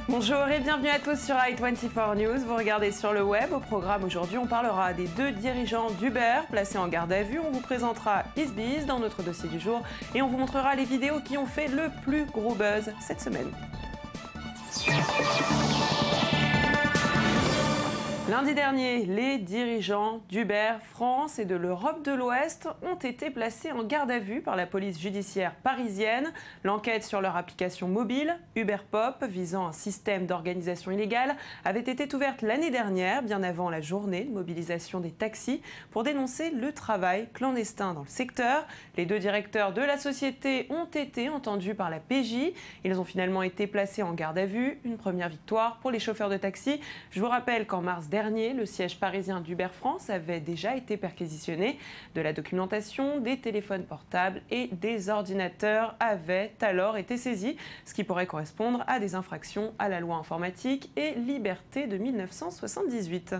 Bonjour et bienvenue à tous sur i24 News. Vous regardez sur le web. Au programme aujourd'hui, on parlera des deux dirigeants d'Uber placés en garde à vue. On vous présentera Easybiz dans notre dossier du jour et on vous montrera les vidéos qui ont fait le plus gros buzz cette semaine. Lundi dernier, les dirigeants d'Uber France et de l'Europe de l'Ouest ont été placés en garde à vue par la police judiciaire parisienne. L'enquête sur leur application mobile, Uber Pop, visant un système d'organisation illégale, avait été ouverte l'année dernière, bien avant la journée de mobilisation des taxis, pour dénoncer le travail clandestin dans le secteur. Les deux directeurs de la société ont été entendus par la PJ. Ils ont finalement été placés en garde à vue. Une première victoire pour les chauffeurs de taxi. Je vous rappelle qu'en mars dernier, le siège parisien d'Uber France avait déjà été perquisitionné. De la documentation, des téléphones portables et des ordinateurs avaient alors été saisis, ce qui pourrait correspondre à des infractions à la loi informatique et liberté de 1978.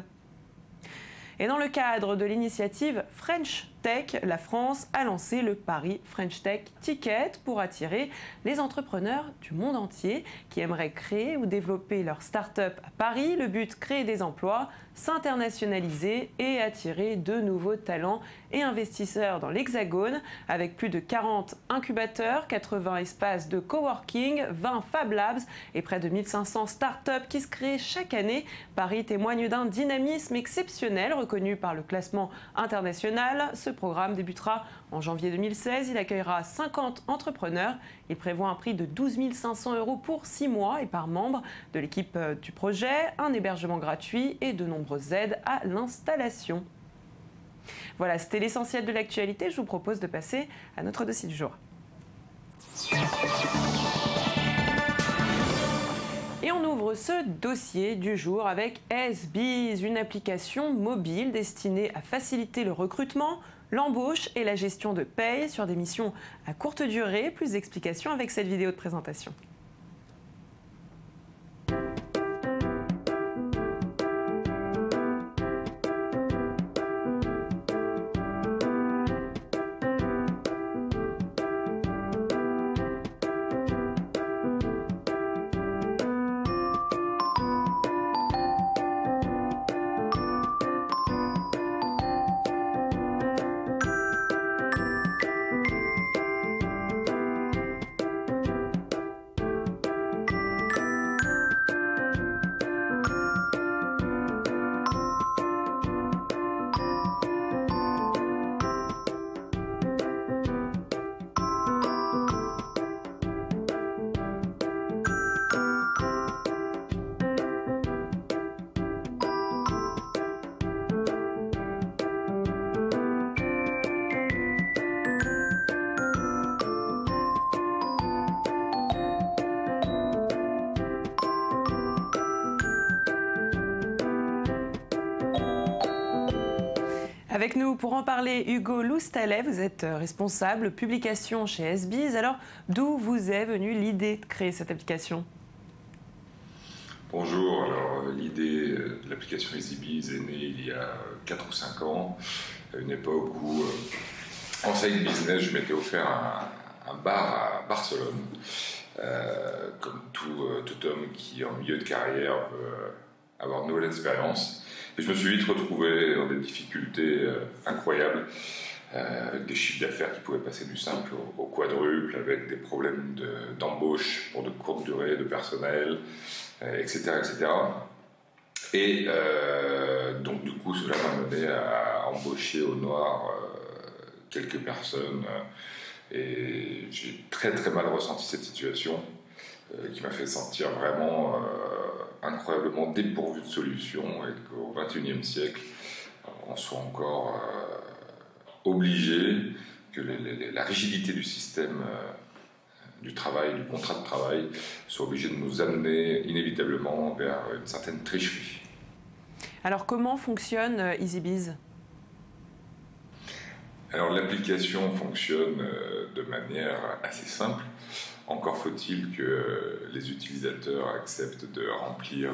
Et dans le cadre de l'initiative French Tech, la France a lancé le pari French Tech Ticket pour attirer les entrepreneurs du monde entier qui aimeraient créer ou développer leur start-up à Paris. Le but, créer des emplois, s'internationaliser et attirer de nouveaux talents et investisseurs dans l'Hexagone. Avec plus de 40 incubateurs, 80 espaces de coworking, 20 Fab Labs et près de 1500 start-up qui se créent chaque année, Paris témoigne d'un dynamisme exceptionnel reconnu par le classement international. Ce programme débutera en janvier 2016. Il accueillera 50 entrepreneurs. Il prévoit un prix de 12 500 € pour 6 mois et par membre de l'équipe du projet, un hébergement gratuit et de nombreuses aides à l'installation. Voilà, c'était l'essentiel de l'actualité. Je vous propose de passer à notre dossier du jour. Et on ouvre ce dossier du jour avec Easybiz, une application mobile destinée à faciliter le recrutement, l'embauche et la gestion de paye sur des missions à courte durée. Plus d'explications avec cette vidéo de présentation. Avec nous pour en parler, Hugo Loustalet, vous êtes responsable publication chez Easybiz. Alors, d'où vous est venue l'idée de créer cette application ? Bonjour, alors l'idée de l'application Easybiz est née il y a 4 ou 5 ans, à une époque où, en side business, je m'étais offert un bar à Barcelone. Comme tout homme qui, en milieu de carrière, veut avoir une nouvelle expérience. Et je me suis vite retrouvé dans des difficultés incroyables, avec des chiffres d'affaires qui pouvaient passer du simple au quadruple, avec des problèmes d'embauche pour de courtes durées de personnel, etc. etc. Et donc du coup, cela m'a mené à embaucher au noir quelques personnes. Et j'ai très très mal ressenti cette situation, qui m'a fait sentir vraiment incroyablement dépourvu de solutions, et qu'au XXIe siècle, on soit encore obligé, que la rigidité du système du travail, du contrat de travail, soit obligé de nous amener inévitablement vers une certaine tricherie. Alors comment fonctionne Easybiz ? Alors l'application fonctionne de manière assez simple. Encore faut-il que les utilisateurs acceptent de remplir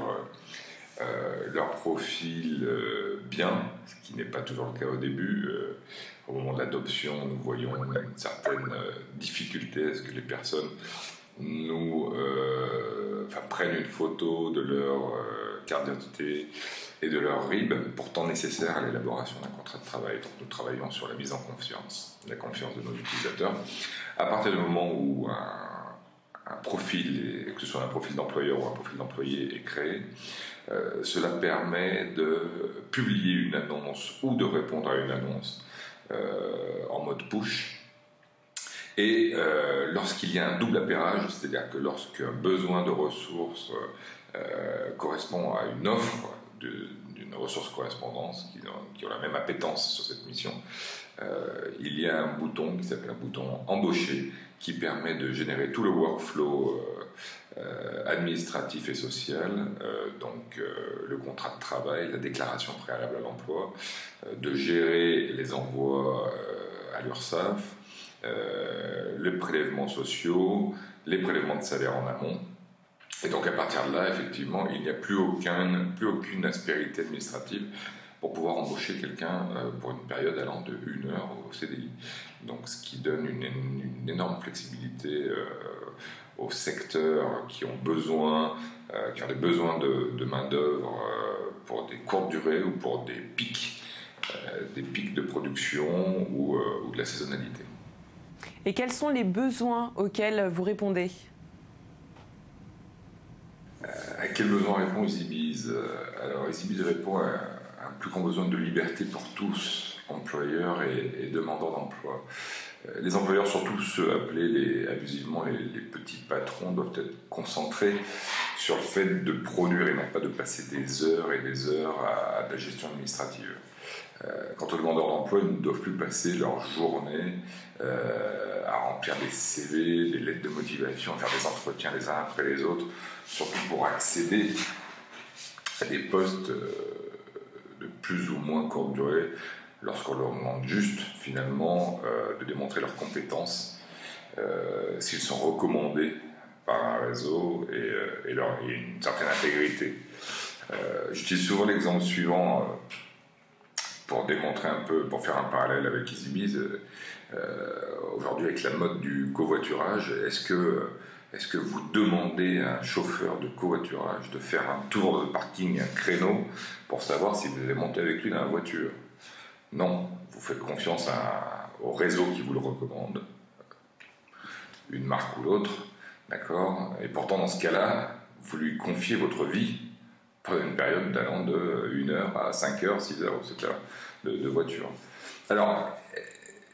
leur profil bien, ce qui n'est pas toujours le cas au début. Au moment de l'adoption, nous voyons une certaine difficulté à ce que les personnes prennent une photo de leur carte d'identité et de leur RIB, pourtant nécessaire à l'élaboration d'un contrat de travail. Donc nous travaillons sur la mise en confiance, la confiance de nos utilisateurs. À partir du moment où un profil, que ce soit un profil d'employeur ou un profil d'employé, est créé, cela permet de publier une annonce ou de répondre à une annonce en mode push. Et lorsqu'il y a un double appairage, c'est-à-dire que lorsqu'un besoin de ressources correspond à une offre d'une ressource correspondance qui ont la même appétence sur cette mission, il y a un bouton qui s'appelle un bouton embaucher qui permet de générer tout le workflow administratif et social, donc le contrat de travail, la déclaration préalable à l'emploi, de gérer les envois à l'URSSAF, les prélèvements sociaux, les prélèvements de salaire en amont. Et donc à partir de là, effectivement, il n'y a plus aucune aspérité administrative pour pouvoir embaucher quelqu'un pour une période allant de 1 heure au CDI. Donc ce qui donne une énorme flexibilité aux secteurs qui ont des besoins de main-d'œuvre pour des courtes durées ou pour des pics de production ou de la saisonnalité. Et quels sont les besoins auxquels vous répondez ? À quel besoin répond EasyBiz ? Alors EasyBiz répond à un plus grand besoin de liberté pour tous, employeurs et demandeurs d'emploi. Les employeurs, surtout ceux appelés abusivement les petits patrons, doivent être concentrés sur le fait de produire et non pas de passer des heures et des heures à de la gestion administrative. Quant aux demandeurs d'emploi, ils ne doivent plus passer leur journée à remplir des CV, des lettres de motivation, à faire des entretiens les uns après les autres, surtout pour accéder à des postes de plus ou moins courte durée, lorsqu'on leur demande juste, finalement, de démontrer leurs compétences, s'ils sont recommandés par un réseau et une certaine intégrité. J'utilise souvent l'exemple suivant pour démontrer un peu, pour faire un parallèle avec EasyBiz. Aujourd'hui, avec la mode du covoiturage, est-ce que vous demandez à un chauffeur de covoiturage de faire un tour de parking, un créneau, pour savoir si vous allez monter avec lui dans la voiture ? Non, vous faites confiance au réseau qui vous le recommande, une marque ou l'autre, d'accord ? Et pourtant, dans ce cas-là, vous lui confiez votre vie pendant une période allant de 1 heure à 5 heures, 6 heures, etc. de voiture. Alors,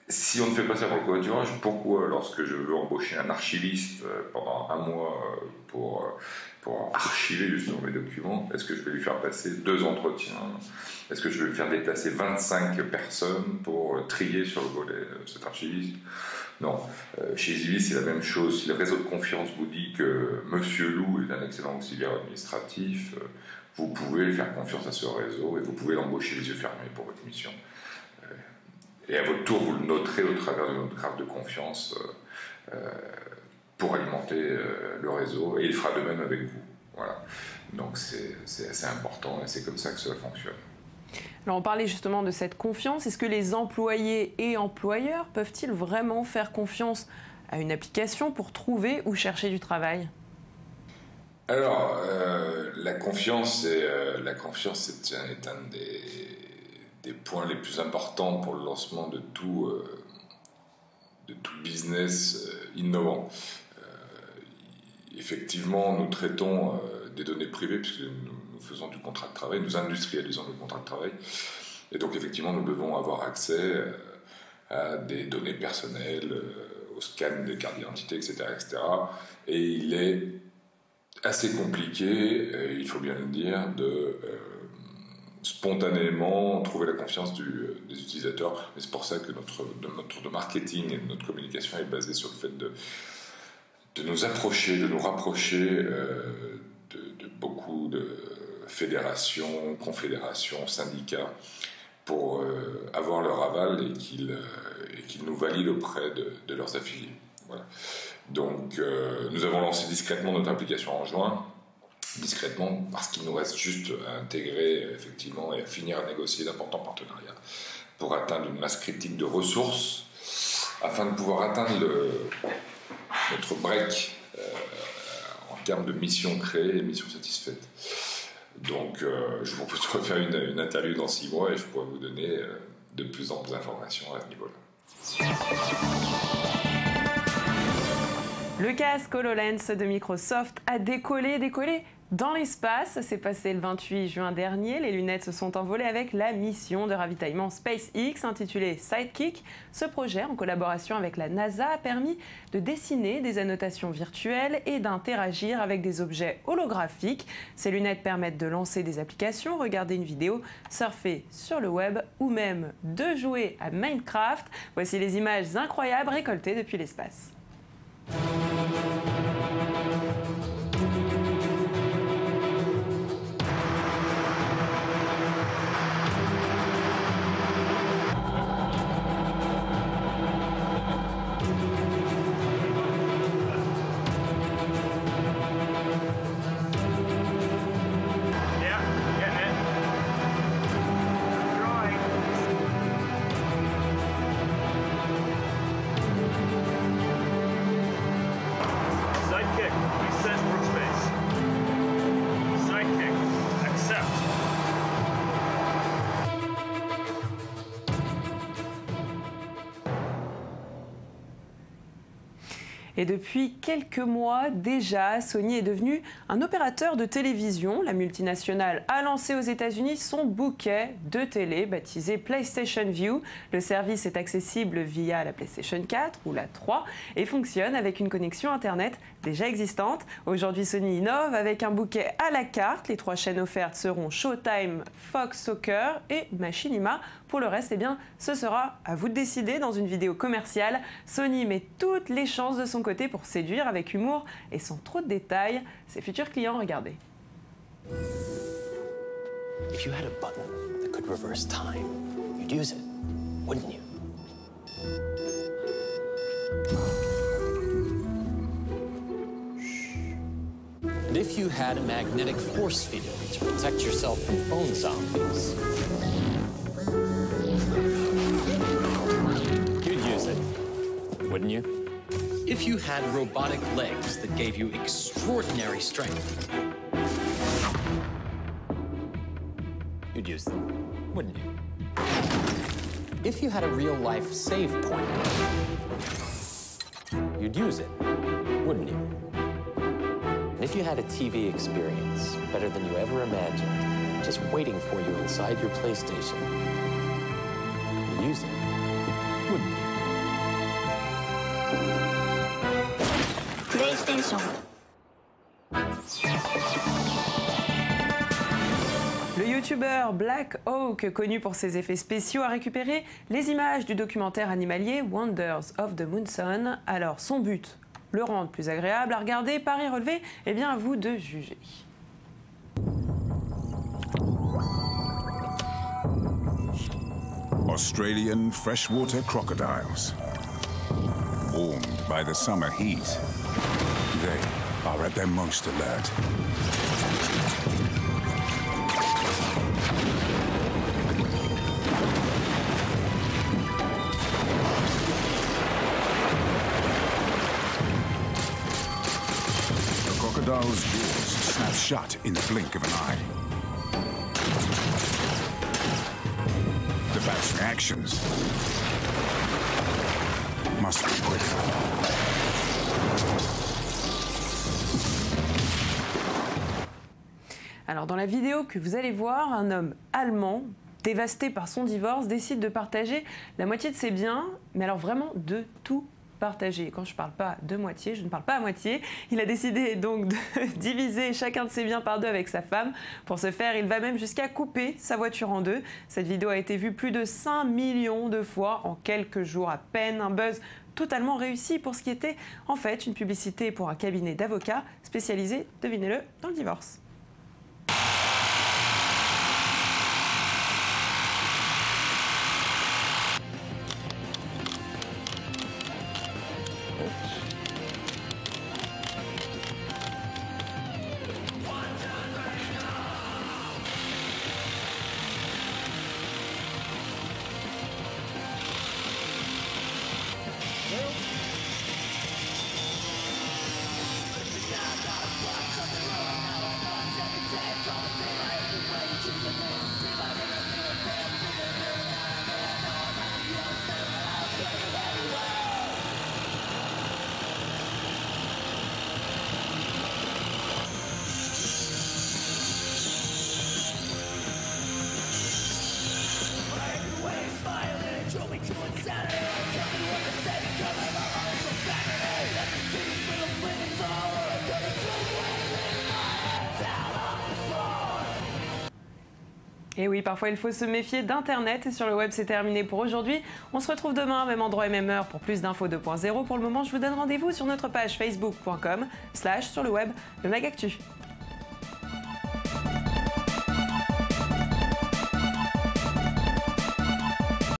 si on ne fait pas ça pour le covoiturage, pourquoi, lorsque je veux embaucher un archiviste pendant 1 mois pour archiver justement mes documents, est-ce que je vais lui faire passer 2 entretiens ? Est-ce que je vais lui faire déplacer 25 personnes pour trier sur le volet cet archiviste ? Non. Chez EasyBiz, c'est la même chose. Si le réseau de confiance vous dit que Monsieur Lou est un excellent auxiliaire administratif, vous pouvez faire confiance à ce réseau et vous pouvez l'embaucher les yeux fermés pour votre mission. Et à votre tour, vous le noterez au travers de notre carte de confiance pour alimenter le réseau, et il fera de même avec vous. Voilà. Donc c'est assez important et c'est comme ça que cela fonctionne. Alors on parlait justement de cette confiance. Est-ce que les employés et employeurs peuvent-ils vraiment faire confiance à une application pour trouver ou chercher du travail ? Alors, la confiance est un des points les plus importants pour le lancement de tout business innovant. Effectivement, nous traitons des données privées puisque nous faisons du contrat de travail, nous industrialisons le contrat de travail. Et donc, effectivement, nous devons avoir accès à des données personnelles, au scan des cartes d'identité, etc., etc. Et il est assez compliqué, il faut bien le dire, de spontanément trouver la confiance des utilisateurs. Et c'est pour ça que notre marketing et notre communication est basée sur le fait de nous approcher, de nous rapprocher de beaucoup de fédérations, confédérations, syndicats, pour avoir leur aval et qu'ils nous valident auprès de leurs affiliés. Voilà. Donc, nous avons lancé discrètement notre application en juin. discrètement, parce qu'il nous reste juste à intégrer effectivement et à finir à négocier d'importants partenariats pour atteindre une masse critique de ressources afin de pouvoir atteindre notre break en termes de missions créées et missions satisfaites. Donc je vous propose de refaire une interview dans 6 mois et je pourrai vous donner de plus en plus d'informations à ce niveau-là. Le casque HoloLens de Microsoft a décollé dans l'espace. Ça s'est passé le 28 juin dernier. Les lunettes se sont envolées avec la mission de ravitaillement SpaceX intitulée Sidekick. Ce projet, en collaboration avec la NASA, a permis de dessiner des annotations virtuelles et d'interagir avec des objets holographiques. Ces lunettes permettent de lancer des applications, regarder une vidéo, surfer sur le web ou même de jouer à Minecraft. Voici les images incroyables récoltées depuis l'espace. Et depuis quelques mois déjà, Sony est devenu un opérateur de télévision. La multinationale a lancé aux États-Unis son bouquet de télé baptisé PlayStation Vue. Le service est accessible via la PlayStation 4 ou la 3 et fonctionne avec une connexion Internet déjà existante. Aujourd'hui, Sony innove avec un bouquet à la carte. Les 3 chaînes offertes seront Showtime, Fox Soccer et Machinima. Pour le reste, eh bien, ce sera à vous de décider dans une vidéo commerciale. Sony met toutes les chances de son côté pour séduire avec humour et sans trop de détails ses futurs clients. Regardez. If you had a button that could reverse time, you'd use it, wouldn't you? And if you had a magnetic force field to protect yourself from phone zombies, you'd use it, wouldn't you? If you had robotic legs that gave you extraordinary strength, you'd use them, wouldn't you? If you had a real-life save point, you'd use it, wouldn't you? And if you had a TV experience better than you ever imagined, just waiting for you inside your PlayStation, you'd use it, wouldn't you? PlayStation. Le youtubeur Black Hawk, connu pour ses effets spéciaux, a récupéré les images du documentaire animalier Wonders of the Moonson. Alors son but, le rendre plus agréable à regarder, par y relever, eh bien à vous de juger. Australian freshwater crocodiles. Warmed by the summer heat, they are at their most alert. The crocodile's jaws snap shut in the blink of an eye. The bat's reactions must be quicker. Alors dans la vidéo que vous allez voir, un homme allemand, dévasté par son divorce, décide de partager la moitié de ses biens, mais alors vraiment de tout partager. Quand je ne parle pas de moitié, je ne parle pas à moitié. Il a décidé donc de diviser chacun de ses biens par 2 avec sa femme. Pour ce faire, il va même jusqu'à couper sa voiture en 2. Cette vidéo a été vue plus de 5 millions de fois en quelques jours à peine. Un buzz totalement réussi pour ce qui était en fait une publicité pour un cabinet d'avocats spécialisé, devinez-le, dans le divorce. Et oui, parfois il faut se méfier d'Internet. Et sur le web, c'est terminé pour aujourd'hui. On se retrouve demain, même endroit et même heure, pour plus d'infos 2.0. Pour le moment, je vous donne rendez-vous sur notre page facebook.com/sur le web, le Mag Actu.